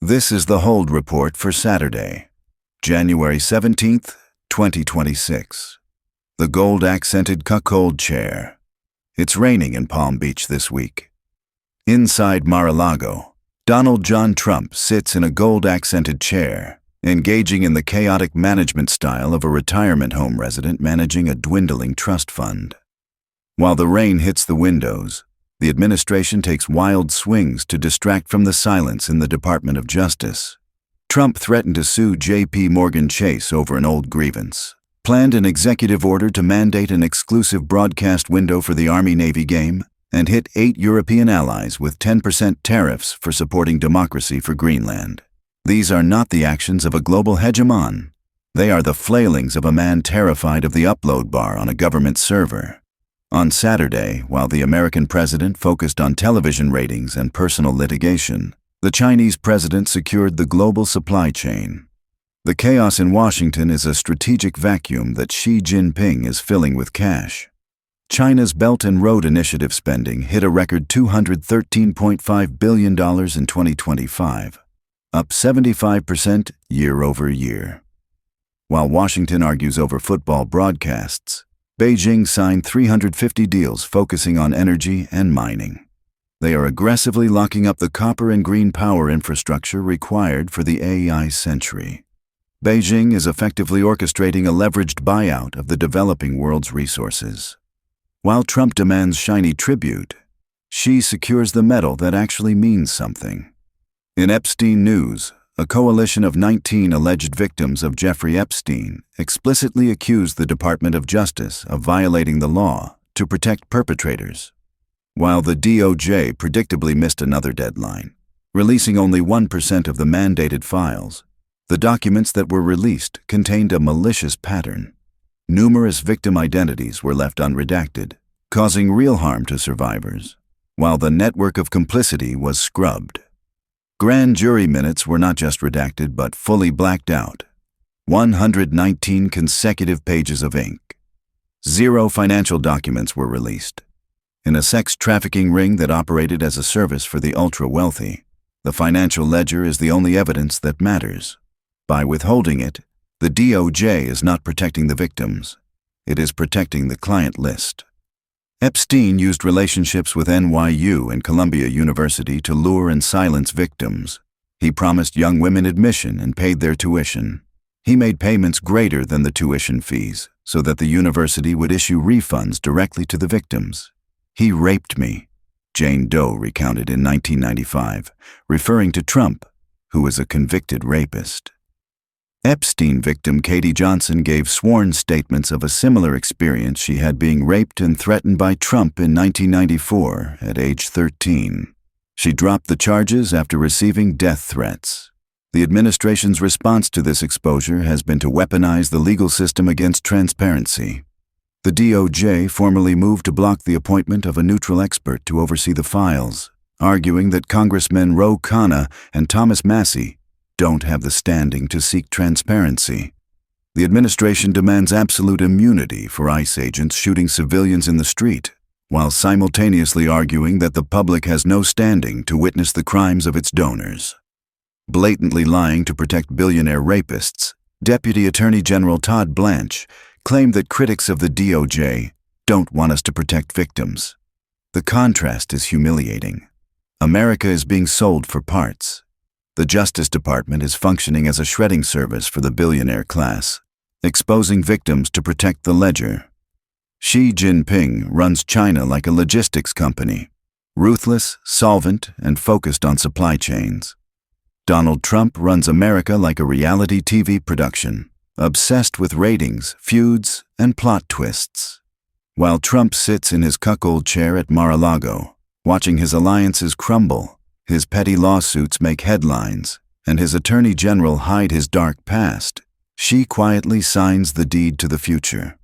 This is the Hold Report for Saturday, January 17th, 2026. The gold-accented Cuckold chair. It's raining in Palm Beach this week. Inside Mar-a-Lago, Donald John Trump sits in a gold-accented chair, engaging in the chaotic management style of a retirement home resident managing a dwindling trust fund. While the rain hits the windows, the administration takes wild swings to distract from the silence in the Department of Justice. Trump threatened to sue JPMorgan Chase over an old grievance, planned an executive order to mandate an exclusive broadcast window for the Army-Navy game, and hit 8 European allies with 10% tariffs for supporting democracy for Greenland. These are not the actions of a global hegemon. They are the flailings of a man terrified of the upload bar on a government server. On Saturday, while the American president focused on television ratings and personal litigation, the Chinese president secured the global supply chain. The chaos in Washington is a strategic vacuum that Xi Jinping is filling with cash. China's Belt and Road Initiative spending hit a record $213.5 billion in 2025, up 75% year-over-year. While Washington argues over football broadcasts, Beijing signed 350 deals focusing on energy and mining. They are aggressively locking up the copper and green power infrastructure required for the AI century. Beijing is effectively orchestrating a leveraged buyout of the developing world's resources. While Trump demands shiny tribute, Xi secures the medal that actually means something. In Epstein news, a coalition of 19 alleged victims of Jeffrey Epstein explicitly accused the Department of Justice of violating the law to protect perpetrators. While the DOJ predictably missed another deadline, releasing only 1% of the mandated files, the documents that were released contained a malicious pattern. Numerous victim identities were left unredacted, causing real harm to survivors, while the network of complicity was scrubbed. Grand jury minutes were not just redacted but fully blacked out. 119 consecutive pages of ink. 0 financial documents were released. In a sex trafficking ring that operated as a service for the ultra-wealthy, the financial ledger is the only evidence that matters. By withholding it, the DOJ is not protecting the victims. It is protecting the client list. Epstein used relationships with NYU and Columbia University to lure and silence victims. He promised young women admission and paid their tuition. He made payments greater than the tuition fees so that the university would issue refunds directly to the victims. "He raped me," Jane Doe recounted in 1995, referring to Trump, who was a convicted rapist. Epstein victim Katie Johnson gave sworn statements of a similar experience she had being raped and threatened by Trump in 1994 at age 13. She dropped the charges after receiving death threats. The administration's response to this exposure has been to weaponize the legal system against transparency. The DOJ formally moved to block the appointment of a neutral expert to oversee the files, arguing that Congressmen Ro Khanna and Thomas Massie don't have the standing to seek transparency. The administration demands absolute immunity for ICE agents shooting civilians in the street, while simultaneously arguing that the public has no standing to witness the crimes of its donors. Blatantly lying to protect billionaire rapists, Deputy Attorney General Todd Blanche claimed that critics of the DOJ don't want us to protect victims. The contrast is humiliating. America is being sold for parts. The Justice Department is functioning as a shredding service for the billionaire class, exposing victims to protect the ledger. Xi Jinping runs China like a logistics company, ruthless, solvent, and focused on supply chains. Donald Trump runs America like a reality TV production, obsessed with ratings, feuds, and plot twists. While Trump sits in his cuckold chair at Mar-a-Lago, watching his alliances crumble, his petty lawsuits make headlines, and his attorney general hide his dark past, Xi quietly signs the deed to the future.